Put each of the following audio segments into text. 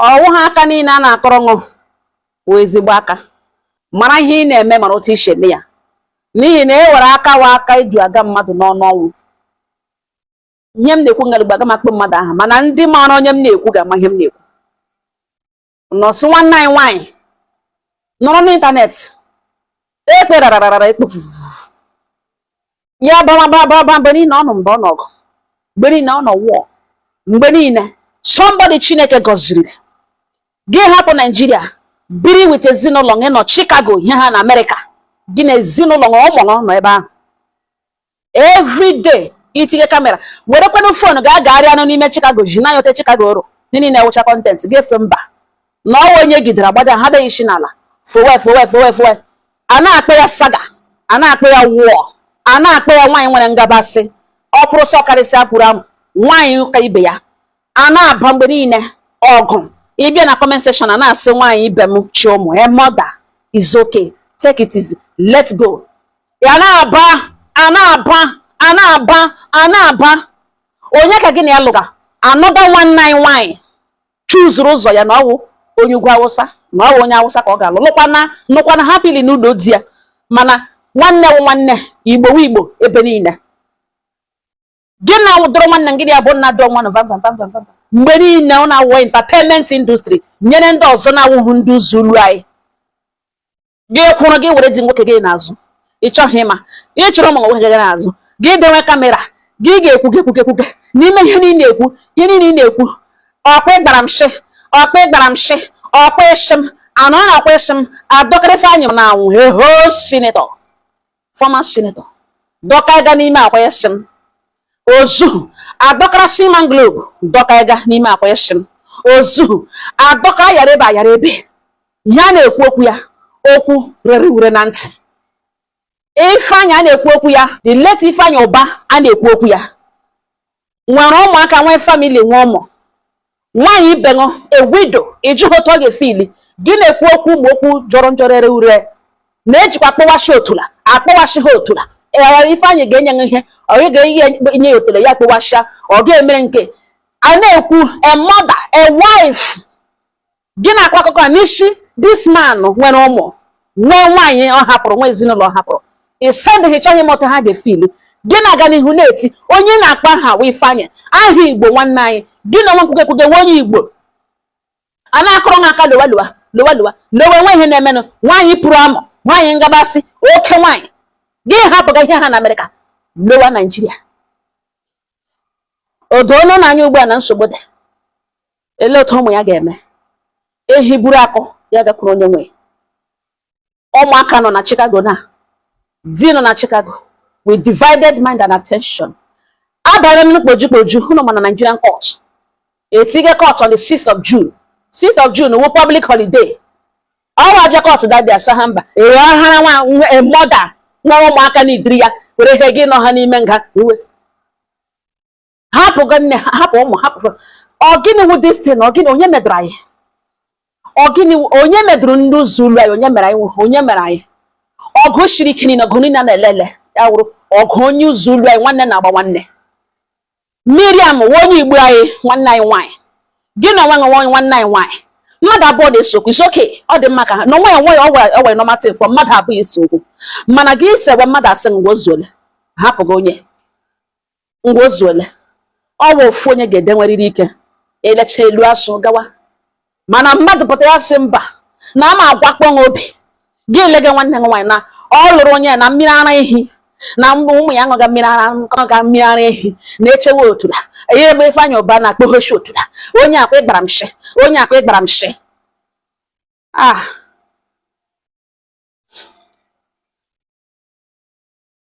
ọwụ ha aka niile a na-akọrọ ṅụ wụ ezigbo aka mara ihe ị na-eme mara otu isi eme ya n'ihi na e were aka wa aka iju aga mmadụ n'ọnụ ọnwụ. Ihe m na-ekwu ngalugba aga m akpọ mmadụ aha mana ndị maara onye m na-ekwu ga-ama ihe m na-ekwu. Nọsụ nwanne anyị nwaanyị nọrọ n'ịntanetị ekperararara ekpefufu ya babababa mgbe niile ọ nọ mgbe ọ nọgụ mgbe niile ọ nọ wụọ mgbe niile somebody Chineke gọziri gị hapụ Naijiria biri wit ezinụlọ gị nọ Chicago ihe ha na Amerịka gị na ezinụlọ gị ụmụ nọ ebe ahụ everyday itinye kamera werekwanụ fon ga-agagharị anụ n'ime Chicago ji na yote Chicago ọrụ ndị niile ewucha kọntentị ga-esi mba na ọwa onye gidere agbada ha adịghị isi n'ala fowe a na-akpọ ya saga a na-akpọ ya wụọ a na-akpọ ya nwaanyị nwere ngabasị ọ pụrụ sọ karịsịa kwuru amụ nwaanyị ụka ibe ya a na-aba mgbe niile ọgụ ịbịa na comment section a na-asị nwaanyị ibe m chi ụmụ mother is okay take it easy let's go ya na-aba onye ka gị na ya lụga anọda nwanne anyị nwaanyị chuzuru ụzọ ya na ọwụ onye ugwu Awụsa na ọwụ onye Awụsa ka ọ ga-alụ nụkwana hapili n'ụlọ di ya mana nwanne wụ nwanne Igbo ebe niile gị na awụdọrọ nwanne gị ya bụ nna dọ nwa mgbe niile ọ na-awụ entertainment industry nyere ndị ọzọ na-awụhụ ndị Zulu anyị gị kwụrụ gị were di nwoke gị n'azụ ị chọghị ịma ị chọrọ ụmụ nwoke gị n'azụ gị dewe kamera gị ga-ekwu n'ime ihe niile na-ekwu ọkwa ịgbara m shi ọkwa ịshị m anọ na-akwa ịshị m adọkarịfe anyị na anwụ eho sinetọ former senator dọka ịga n'ime akwa ịshị m ozu adọkara Siman Globe dọka ịga n'ime akwa ịshị m ozu adọka ayara ebe ihe a na-ekwu okwu ya okwu rere ure na ntị Ifeanyị a na-ekwu okwu ya the late Ifeanyị Ụba a na-ekwu okwu ya nwere ụmụaka nwee family nwe ụmụ nwaanyị ibenụ ewido ịjụghị otu ọ ga-efili gị na-ekwu okwu ma okwu jọrọ njọ rere ure na-ejikwa akpọwashi otula akpọwashi ha otula Ifeanyị ga-enye ihe ọ ga-enye otule ya akpọwashia ọ ga-emere nke a na-ekwu a mother a wife gị na-akwa akụkọ a n'isi this man nwere ụmụ nwee nwaanyị ọ hapụrụ nwa ezinụlọ ọ hapụrụ ịsadịghị chọghị mọta ha ga-efili gị na-aga n'ihu na-eti onye na-akpa ha wee Ifeanyị aha Igbo nwanne anyị gị na nwa nkwugekwuge nwe onye Igbo a na-akụrụ ha aka lowa nwe ihe na-emenụ nwaanyị pụrụ amụ nwaanyị ngabasị oke nwaanyị gị hapụga ihe ha na Amerịka lowa Naijiria odono n'anya ugbu a na nsogbu dị ele otu ụmụ ya ga-eme ehi buru akụ ya gakwuru onye nwe ụmụaka nọ na Chicago na di nọ na Chicago with divided mind and attention abara m n'kpoju hụnụ ma na Nigerian court etige court on the 6th of June 6th of June wụ public holiday ọwa abịa court dadi asaha mba eghara nwa mother nwa ụmụaka na idiri ya were ihe gị nọ ha n'ime nga iwe hapụ nne hapụ ụmụ hapụ ọgịnị wụ destin ọgịnị onye medụrụ anyị ọgịnị onye medụrụ ndị Zulu anyị onye mere anyị ọgụ shiri ike niile ọgụ niile na-elele ya wụrụ ọgụ onye Zulu anyị nwanne na-agba nwanne Miriam onye Igbo anyị nwanne anyị nwaanyị gị na nwanne anyị nwaanyị mmadụ abụọ na-esokwu isi oke ọ dị mma ka ha n'onwe ya ọwere normative for mmadụ abụọ esokwu mana gị sewe mmadụ asị ngwozuole hapụ gị onye ngwozuole ọ bụ ofu onye ga-edenwerịrị ike elecha elu asụ gawa mana mmadụ pụtara ya sị mba na ama agwakpọ ha obi gị elege nwanne gị nwaanyị na ọ lụrụ onye na mmiri ara ehi na ụmụ ya ṅụga mmiri ara ehi na-echewe otula ihe ebe Ifeanyị Ụba na-akpọhochi otula onye akwa ịgbara m shi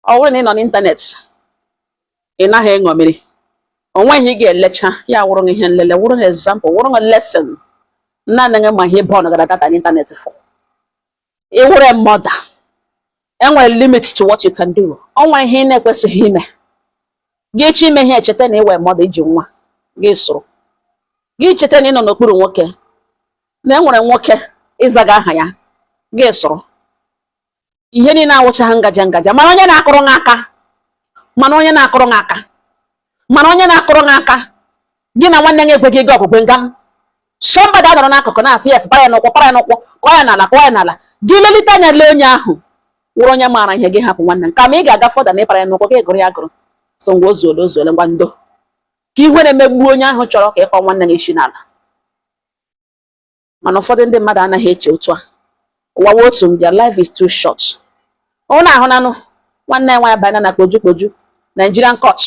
ọ bụrụ na ị nọ n'ịntanetị ị naghị eṅomiri onweghị ị ga-elecha ya wụrụ ihe nlele wụrụ example wụrụ lesson naanị gị ma ihe bọọlụ gara data n'ịntanetị fọ ịwụrụ mother enwere limit to what you can do o nwere ihe ị na-ekwesịghị ime gị chi ime ihe echeta na iwe mother iji nwa gị sụrụ gị cheta na ị nọ n'okpuru nwoke na enwere nwoke ịzaga aha ya gị sụrụ ihe niile awụchaghị ngaja mana onye na-akụrụ gị aka gị na nwanne gị ekweghị gị ọgwụgwe ngam somebody anọrọ n'akụkụ na-asị yes para ya n'ụkwụ kọọ ya n'ala gị lelite anya lee onye ahụ wụrụ onye maara ihe gị hapụ nwanne m kama ị ga-aga fọda na ịpara ya n'ụkwụ gị gụrụ ya agụrụ so ngwa ozuole ngwa ndo ka iwe na-emegbu onye ahụ chọrọ ka ịkpọ nwanne gị isi n'ala. Mana ụfọdụ ndị mmadụ anaghị eche otu a. Ụwa wụ otu their life is too short. Ọ na-ahụ nanụ nwanne nwa ya banyana na kpoju Nigerian court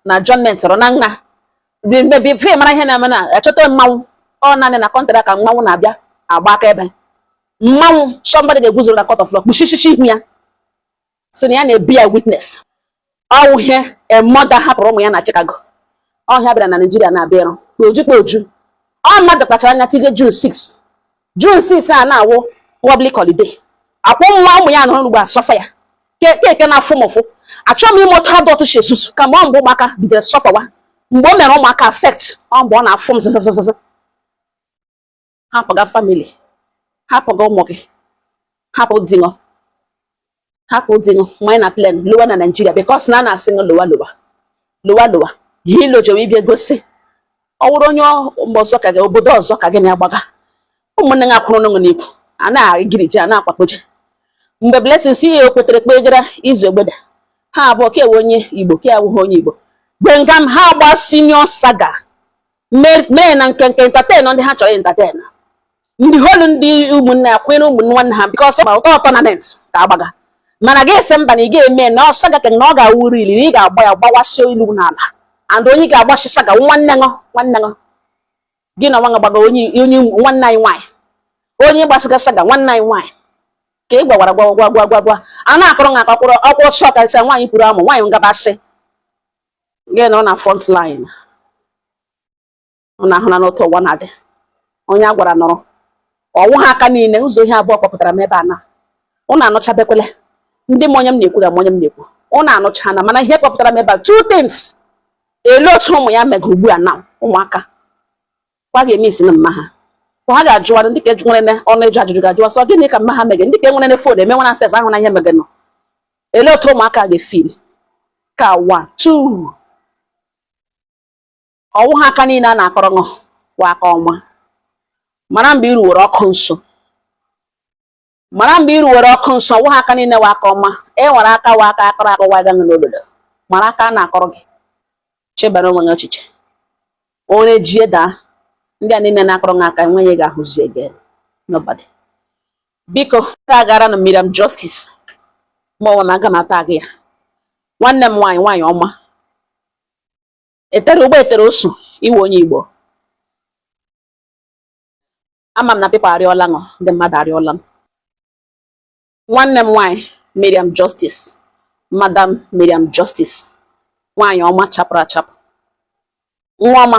na judgment rọ na nha fe mara ihe na-eme na achọta mmanwụ ọ naanị na kọntrị ka mmanwụ na-abịa agba aka ebe mmanwụ somebody ga-eguzoro na court of law kpuchichichi ihu ya si na ya na-ebi ya witness ọwụ ihe mother hapụrụ ụmụ ya na Chicago ọhịa bịara na Nigeria na-abịa ịrụ kpoju ọ mmadụ kpachara anya tige June 6 a na-awụ public holiday akwụ nwa ụmụ ya nọrọ n'ugbo asọfa ya keke na-afụ m ụfụ achọghị m ime otu adọtụ shi esusu ka mgbe ụmụaka bidoro sọfawa mgbe o mere ụmụaka affect ọ mgbe ọ na-afụ m zzzz hapụga family hapụga ụmụ gị hapụ dingo mmanya na plan lowa na Nigeria because na na-asị ng lowa ihe ilojewe ibia gosi ọ wụrụ onye ọzọ ka gị obodo ọzọ ka gị na-agbaga ụmụnne gị akwụrụ n'ụlọ n'ikwu a na-egiriji a na-akwapoje mgbe Blessing si ya okwetere kpegara izu ogbede ha abụọ ka ewe onye Igbo ka awụghị onye Igbo gbengam ha agba senior saga mee na nke entertain ndị ha chọrọ entertain ndị holu ndị ụmụnne ya kwere ụmụnne nwanne ha because ọ ụtọ tournament ka agbaga mana gị ese mba na ị ga-eme na ọ saga ka na ọ ga-awụrụ ili na ị ga-agba ya gbawasị ilu n'ala and onye ga-agbachi saga nwanne ngọ gị na nwa gbaga onye nwanne anyị nwaanyị onye gbasịga saga nwanne anyị nwaanyị ka ị gwagwara gwa a na-akọrọ nha akọkwụrụ ọkwụ ọsọ karịsịa nwaanyị pụrụ amụ nwaanyị ngabasị gị nọ na front line ọ na-ahụ na n'otu ụwa na-adị onye a gwara nọrọ ọwụ ha aka niile ụzọ ihe abụọ kpọpụtara m ebe a na ụnụ anụchabekwele ndị m onye m na-ekwu ga m onye m na-ekwu ụnụ anụcha na mana ihe kpọpụtara m ebe a two things ele otu ụmụ ya mega ugbu a na ụmụaka kwa ga-eme isi na mma ha ha ga-ajụwa ndị ka nwere ọnụ ịjụ ajụjụ ga-ajụwa sọ gịnị ka mma ha mege ndị ka nwere fon eme nwana ases ahụ na ihe mege nọ ele otu ụmụaka ga-efil ka 1 2 ọwụ ha aka niile a na-akọrọ ṅụ kwa aka ọma mara mgbe iruwere ọkụ nso ọwụ ha aka niile wa aka ọma e nwere aka wa aka akọrọ akọwa gaghị n'obodo mara aka a na-akọrọ gị chebara onwe gị echiche onye jie daa ndị a niile na-akọrọ gị aka enweghị ga-ahụzi again nobody biko ka gara na Miriam Justice ma ọ na aga m ata gị ya nwanne m nwaanyị ọma etere ụgbọ etere osu iwe onye Igbo ama m na pepa arịọla ṅụ ndị mmadụ arịọla m nwanne m nwaanyị Miriam Justice Madam Miriam Justice nwaanyị ọma chapụrụ achapụ nwa ọma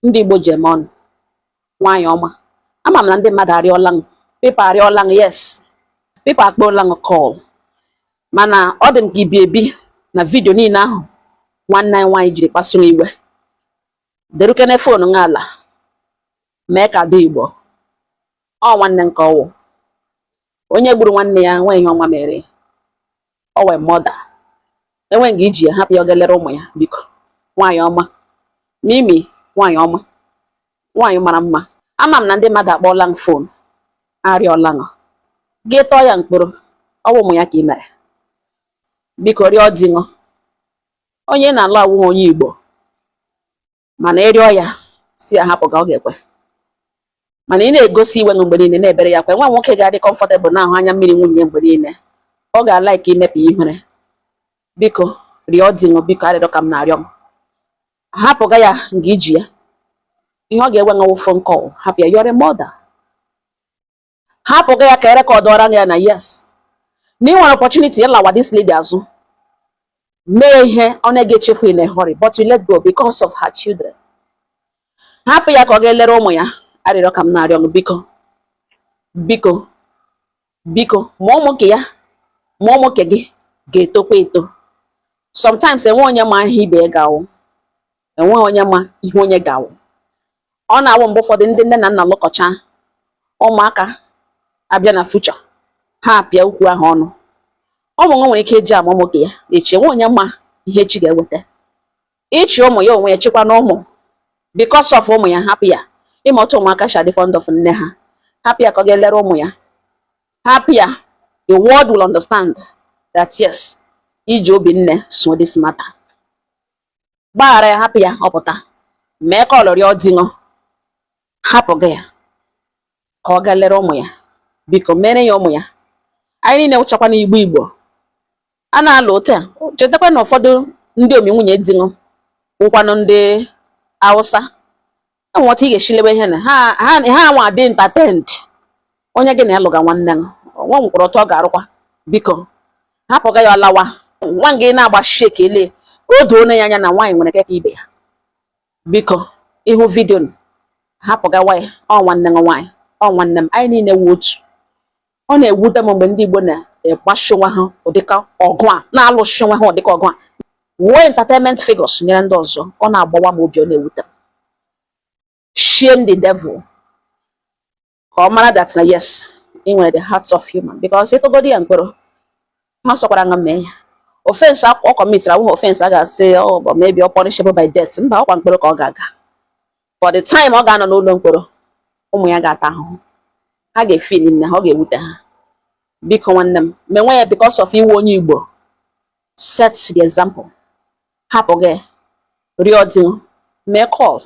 ndị Igbo ji eme ọnụ nwaanyị ọma ama m na ndị mmadụ arịọla ṅụ pepa arịọla ṅụ yes pepa akpọọla ṅụ kọl mana ọ dị m ka ibi ebi na vidio niile ahụ nwanne anyị nwaanyị jiri kpasuo iwe derukene fon nga ala mee ka dị Igbo ọ nwanne nke ọwụ onye gburu nwanne ya nwe ihe ọma mere ọ wee mọda enwe nga iji ya hapụ ya ọ ga-elere ụmụ ya biko nwaanyị ọma Mimi nwaanyị ọma nwaanyị mara mma ama m na ndị mmadụ akpọọla m fon arịọla ṅụ gị tọọ ya mkpụrụ ọwụ ụmụ ya ka ị mere biko rịọ dị ṅụ onye na-alụ awụ onye Igbo mana ịrịọ ya si ya hapụ ka ọ ga-ekwe mana ị na-egosi iwe mgbe niile na-ebere ya kwa nwa nwoke ga-adị kọmfọtebụl na ahụ anya mmiri nwunye mgbe niile ọ ga-ala ike imepe ihere biko rịọ dị ṅụ biko arịrịọ ka m na-arịọ m hapụga ya nga iji ya ihe ọ ga-enwe nwewu phone call hapụ ya yọrọ mọda hapụga ya ka erekọdụ ọra ya na yes na ị nwere opportunity ịlawa this lady azụ mee ihe ọ na-echefu in a hurry but you let go because of her children hapụ ya ka ọ ga-elere ụmụ ya arịrịọ ka m na-arịọ m biko ma ụmụ nke gị ga-etokwa eto sometimes enwe onye ma ihe ibe ga-awụ enweghị onye ma ihe onye ga-awụ ọ na-awụ mgbe ụfọdụ ndị nne na nna lụkọcha ụmụaka abịa na future ha apịa ukwu ahụ ọnụ ụmụ nwa nwere ike eji ama ụmụ ya echi enwe onye ma ihe chi ga-eweta ịchị ụmụ ya onwe ya chịkwa na ụmụ because of ụmụ ya hapụ ya ịma otu ụmụaka shi adị fond of nne ha. Hapụ ya ka ọ ga-elere ụmụ ya. Hapụ ya, the world will understand that yes, iji obi nne so this matter. Gbaghara ya, hapụ ya ọpụta. Mee ka ọ lụrịọ di ṅụ. Hapụ gị ya ka ọ gaa lere ụmụ ya. Biko mere ya ụmụ ya. Anyị niile wụchakwa n'Igbo Igbo. A na-alụ otu a. Chetakwa na ụfọdụ ndị omi nwunye di ṅụ wụkwanụ ndị Hausa. Enweta ị ga-eshilebe ihe na ha nwa dị entertained. Onye gị na ya lụga nwanne ṅụ. Nwa nkwụrụ ọtọ ọ ga-arụkwa. Biko hapụ gị ya ọlawa. Nwa gị na-agba shake ele. O doo ya anya na nwaanyị nwere keke ibe ya. Biko ịhụ vidio hapụ gị nwaanyị. Ọ nwanne ṅụ nwaanyị. Ọ nwanne m. Anyị niile wu otu. Ọ na-ewute m mgbe ndị Igbo na-agbashi onwe ha ụdịka ọgụ a, na-alụshi onwe ha ụdịka ọgụ a. Wuo entertainment figures nyere ndị ọzọ. Ọ na-agbawa m obi, ọ na-ewute m. Shame the devil. Ka ọ mara that na yes, ị nwere the heart of human. Because ịtụgodi ya mkpụrụ, ma sọkwara nga mee ya. Offense ọ kọmitiri awụghị offense a ga-asị ọ maybe ọ punishable by death. Mba, ọkwa mkpụrụ ka ọ ga-aga. For the time ọ ga-anọ n'ụlọ mkpụrụ, ụmụ ya ga-ata ahụhụ. Ha ga-efili nne ha, ọ ga-ewute ha. Biko nwanne m, menwe ya because of iwu onye Igbo. Set the example. Hapụ gị rịọ di ṅụ. Mee call.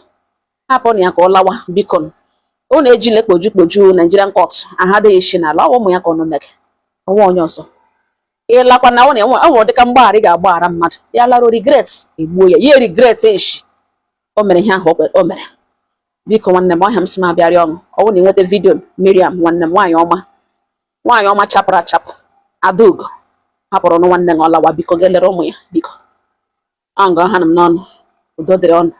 Hapụ na ya ka ọ lawa. Biko ọ na-ejile kpoju Nigerian court ahadịghị isi n'ala. Ọ ụmụ ya ka ọ nọ mee. Ọnwa onye ọzọ. Ịlakwa na ọ nwere dịka mgbaghara ị ga-agbaghara mmadụ. Ya larụ regret, egbuo ya. Ya regret echi. O mere ihe ahụ o mere. Biko nwanne m, ọhịa m si m abịarị ọnụ. Ọ bụrụ na ị nweta vidio Miriam nwanne m, nwaanyị ọma. Nwaanyị ọma chapụrụ achapụ. Adaugo hapụrụ nwanne m ọlawa. Biko ga lere ụmụ ya. Biko. Ọ nga ha nọ m n'ọnụ. Udo dịrị ọnụ.